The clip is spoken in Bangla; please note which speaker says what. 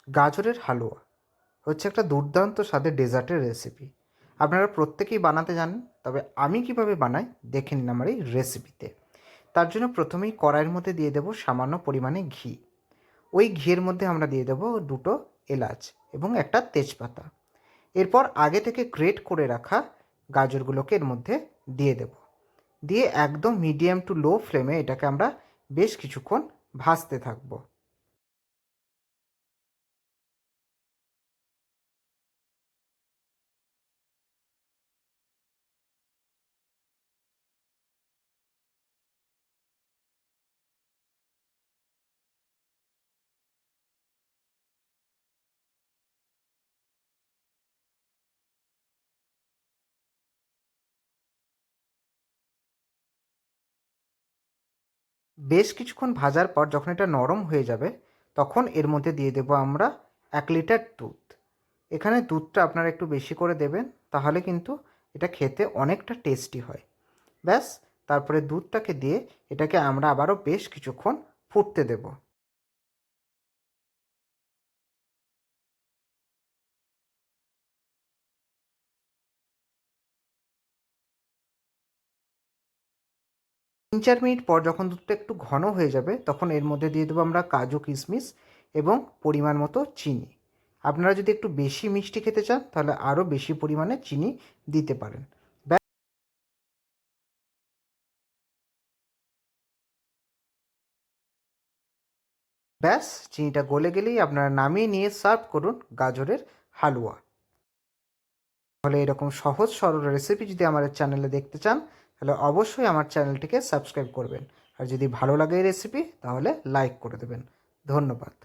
Speaker 1: গাজরের হালুয়া হচ্ছে একটা দুর্দান্ত স্বাদের ডেজার্টের রেসিপি। আপনারা প্রত্যেকেই বানাতে জানেন, তবে আমি কিভাবে বানাই দেখে নিন আমার এই রেসিপিতে। তার জন্য প্রথমেই কড়াইয়ের মধ্যে দিয়ে দেবো সামান্য পরিমাণে ঘি। ওই ঘিয়ের মধ্যে আমরা দিয়ে দেবো দুটো এলাচ এবং একটা তেজপাতা। এরপর আগে থেকে গ্রেট করে রাখা গাজরগুলোকে এর মধ্যে দিয়ে দেব। দিয়ে একদম মিডিয়াম টু লো ফ্লেমে এটাকে আমরা বেশ কিছুক্ষণ ভাজতে থাকবো। বেশ কিছুক্ষণ ভাজার পর যখন এটা নরম হয়ে যাবে, তখন এর মধ্যে দিয়ে দেবো আমরা 1 লিটার দুধ। এখানে দুধটা আপনারা একটু বেশি করে দেবেন, তাহলে কিন্তু এটা খেতে অনেকটা টেস্টি হয়। ব্যাস, তারপরে দুধটাকে দিয়ে এটাকে আমরা আবারও বেশ কিছুক্ষণ ফুটতে দেব। 3-4 মিনিট পর যখন দুধটা একটু ঘন হয়ে যাবে, তখন এর মধ্যে দিয়ে দেবো আমরা কাজু কিশমিশ এবং পরিমাণ মতো চিনি। আপনারা যদি একটু বেশি মিষ্টি খেতে চান, তাহলে আরও বেশি পরিমাণে চিনি দিতে পারেন। ব্যাস, চিনিটা গলে গেলেই আপনারা নামিয়ে নিয়ে সার্ভ করুন গাজরের হালুয়া। তাহলে এরকম সহজ সরল রেসিপি যদি আমার চ্যানেলে দেখতে চান, তাহলে অবশ্যই আমার চ্যানেলটিকে সাবস্ক্রাইব করবেন। আর যদি ভালো লাগে এই রেসিপি, তাহলে লাইক করে দেবেন। ধন্যবাদ।